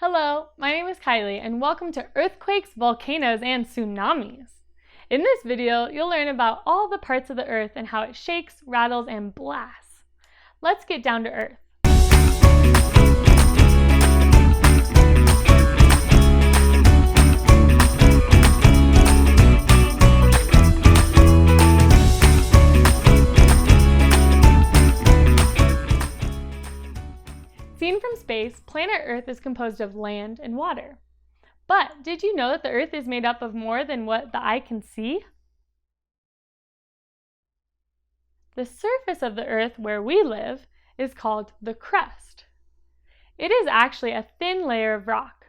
Hello, my name is Kylie and welcome to Earthquakes, Volcanoes, and Tsunamis. In this video, you'll learn about all the parts of the Earth and how it shakes, rattles, and blasts. Let's get down to Earth. Seen from space, planet Earth is composed of land and water. But did you know that the Earth is made up of more than what the eye can see? The surface of the Earth where we live is called the crust. It is actually a thin layer of rock.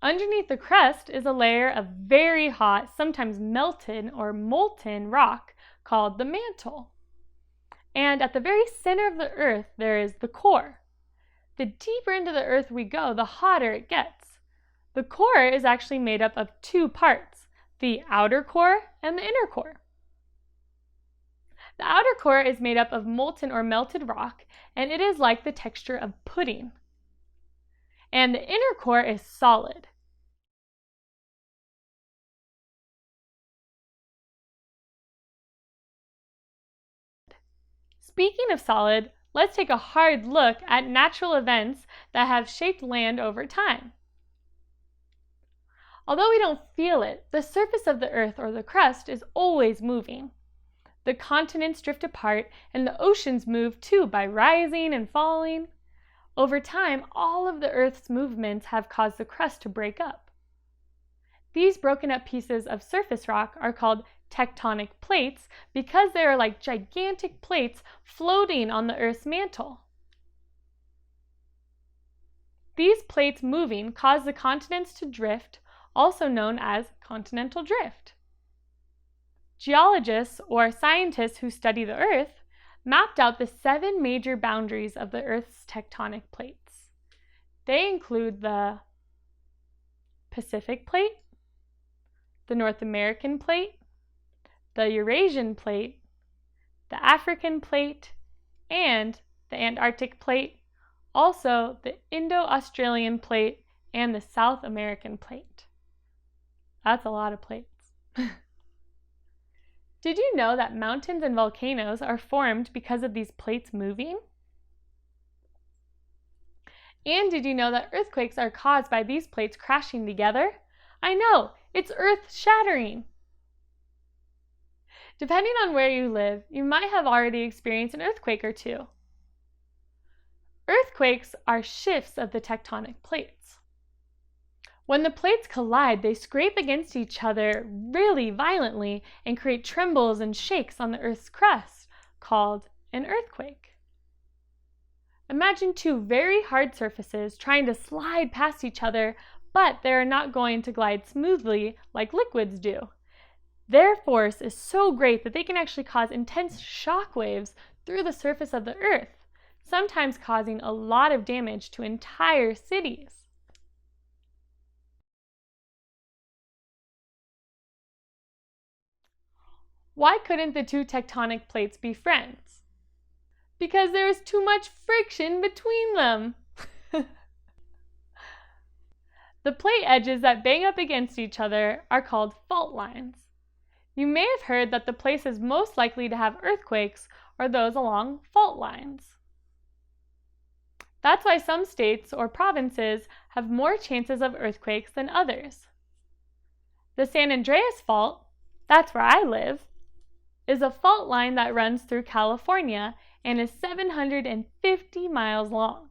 Underneath the crust is a layer of very hot, sometimes melted or molten rock called the mantle. And at the very center of the Earth there is the core. The deeper into the Earth we go, the hotter it gets. The core is actually made up of two parts, the outer core and the inner core. The outer core is made up of molten or melted rock, and it is like the texture of pudding. And the inner core is solid. Speaking of solid, let's take a hard look at natural events that have shaped land over time. Although we don't feel it, the surface of the Earth or the crust is always moving. The continents drift apart and the oceans move too by rising and falling. Over time, all of the Earth's movements have caused the crust to break up. These broken up pieces of surface rock are called tectonic plates because they are like gigantic plates floating on the Earth's mantle. These plates moving cause the continents to drift, also known as continental drift. Geologists, or scientists who study the Earth, mapped out the 7 major boundaries of the Earth's tectonic plates. They include the Pacific Plate, the North American Plate, the Eurasian Plate, the African Plate, and the Antarctic Plate, also the Indo-Australian Plate, and the South American Plate. That's a lot of plates. Did you know that mountains and volcanoes are formed because of these plates moving? And did you know that earthquakes are caused by these plates crashing together? I know, it's earth-shattering. Depending on where you live, you might have already experienced an earthquake or two. Earthquakes are shifts of the tectonic plates. When the plates collide, they scrape against each other really violently and create trembles and shakes on the Earth's crust, called an earthquake. Imagine two very hard surfaces trying to slide past each other, but they are not going to glide smoothly like liquids do. Their force is so great that they can actually cause intense shock waves through the surface of the Earth, sometimes causing a lot of damage to entire cities. Why couldn't the two tectonic plates be friends? Because there is too much friction between them. The plate edges that bang up against each other are called fault lines. You may have heard that the places most likely to have earthquakes are those along fault lines. That's why some states or provinces have more chances of earthquakes than others. The San Andreas Fault, that's where I live, is a fault line that runs through California and is 750 miles long.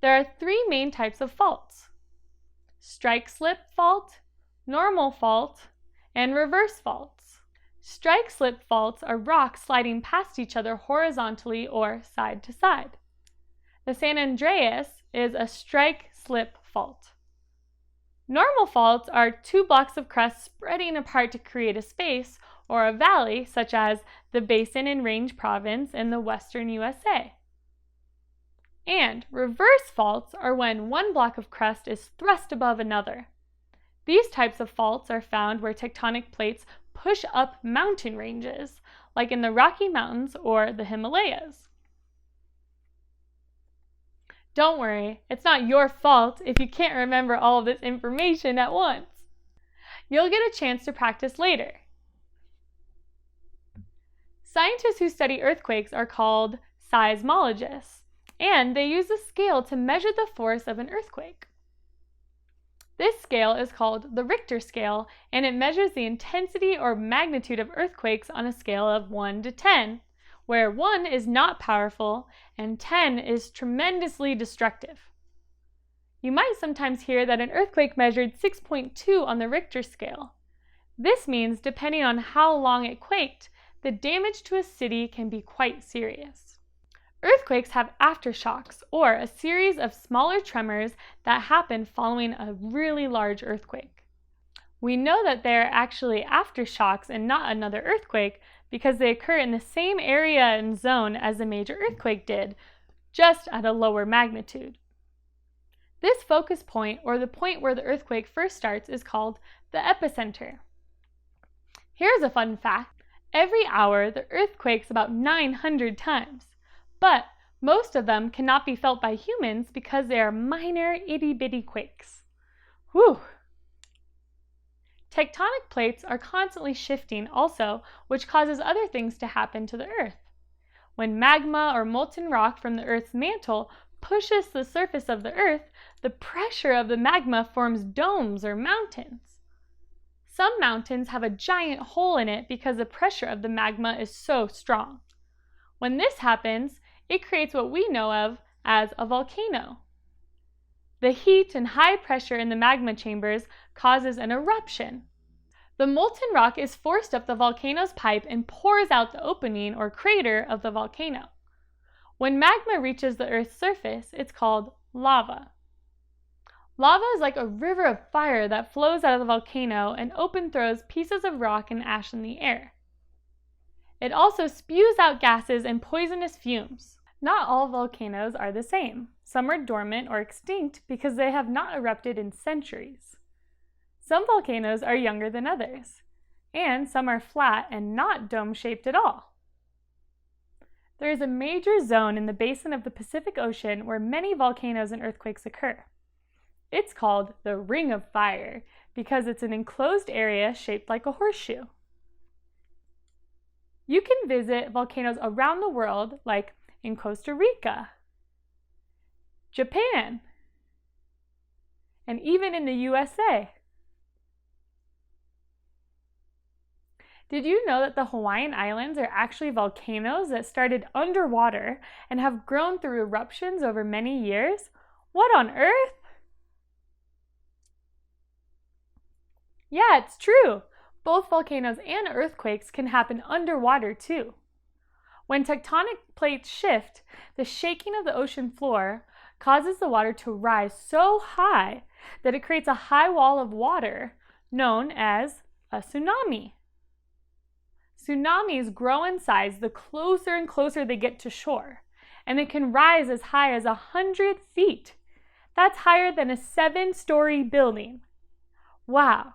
There are 3 main types of faults: strike-slip fault, normal fault, and reverse faults. Strike-slip faults are rocks sliding past each other horizontally or side to side. The San Andreas is a strike-slip fault. Normal faults are 2 blocks of crust spreading apart to create a space or a valley, such as the Basin and Range Province in the western USA. And reverse faults are when one block of crust is thrust above another. These types of faults are found where tectonic plates push up mountain ranges, like in the Rocky Mountains or the Himalayas. Don't worry, it's not your fault if you can't remember all of this information at once. You'll get a chance to practice later. Scientists who study earthquakes are called seismologists, and they use a scale to measure the force of an earthquake. This scale is called the Richter scale, and it measures the intensity or magnitude of earthquakes on a scale of 1 to 10, where 1 is not powerful and 10 is tremendously destructive. You might sometimes hear that an earthquake measured 6.2 on the Richter scale. This means, depending on how long it quaked, the damage to a city can be quite serious. Earthquakes have aftershocks, or a series of smaller tremors that happen following a really large earthquake. We know that they are actually aftershocks and not another earthquake because they occur in the same area and zone as the major earthquake did, just at a lower magnitude. This focus point, or the point where the earthquake first starts, is called the epicenter. Here's a fun fact. Every hour, the earth quakes about 900 times, but most of them cannot be felt by humans because they are minor itty-bitty quakes. Whew! Tectonic plates are constantly shifting also, which causes other things to happen to the Earth. When magma or molten rock from the Earth's mantle pushes the surface of the Earth, the pressure of the magma forms domes or mountains. Some mountains have a giant hole in it because the pressure of the magma is so strong. When this happens, it creates what we know of as a volcano. The heat and high pressure in the magma chambers causes an eruption. The molten rock is forced up the volcano's pipe and pours out the opening or crater of the volcano. When magma reaches the Earth's surface, it's called lava. Lava is like a river of fire that flows out of the volcano and open throws pieces of rock and ash in the air. It also spews out gases and poisonous fumes. Not all volcanoes are the same. Some are dormant or extinct because they have not erupted in centuries. Some volcanoes are younger than others, and some are flat and not dome-shaped at all. There is a major zone in the basin of the Pacific Ocean where many volcanoes and earthquakes occur. It's called the Ring of Fire because it's an enclosed area shaped like a horseshoe. You can visit volcanoes around the world, like in Costa Rica, Japan, and even in the USA. Did you know that the Hawaiian Islands are actually volcanoes that started underwater and have grown through eruptions over many years? What on earth? Yeah, it's true. Both volcanoes and earthquakes can happen underwater too. When tectonic plates shift, the shaking of the ocean floor causes the water to rise so high that it creates a high wall of water known as a tsunami. Tsunamis grow in size the closer and closer they get to shore, and it can rise as high as 100 feet. That's higher than a 7-story building. Wow!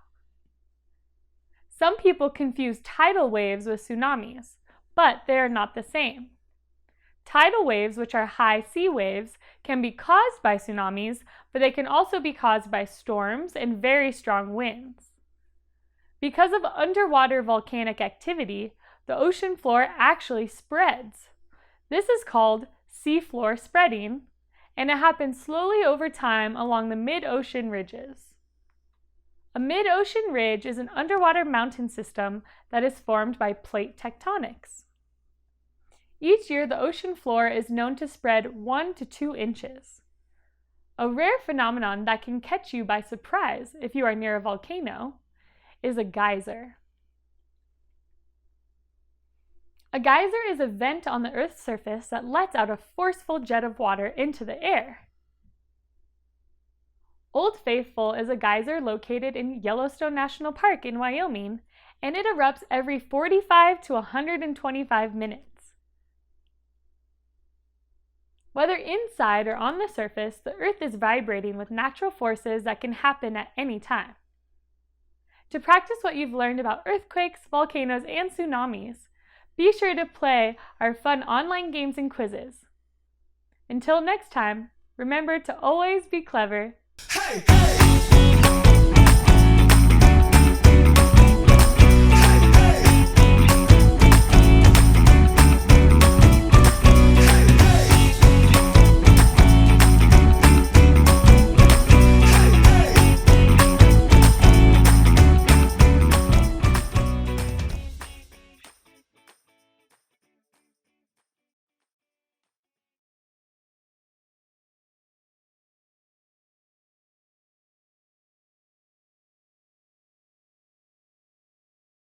Some people confuse tidal waves with tsunamis, but they are not the same. Tidal waves, which are high sea waves, can be caused by tsunamis, but they can also be caused by storms and very strong winds. Because of underwater volcanic activity, the ocean floor actually spreads. This is called seafloor spreading, and it happens slowly over time along the mid-ocean ridges. A mid-ocean ridge is an underwater mountain system that is formed by plate tectonics. Each year, the ocean floor is known to spread 1 to 2 inches. A rare phenomenon that can catch you by surprise if you are near a volcano is a geyser. A geyser is a vent on the Earth's surface that lets out a forceful jet of water into the air. Old Faithful is a geyser located in Yellowstone National Park in Wyoming, and it erupts every 45 to 125 minutes. Whether inside or on the surface, the Earth is vibrating with natural forces that can happen at any time. To practice what you've learned about earthquakes, volcanoes, and tsunamis, be sure to play our fun online games and quizzes. Until next time, Remember to always be clever. Hey, hey!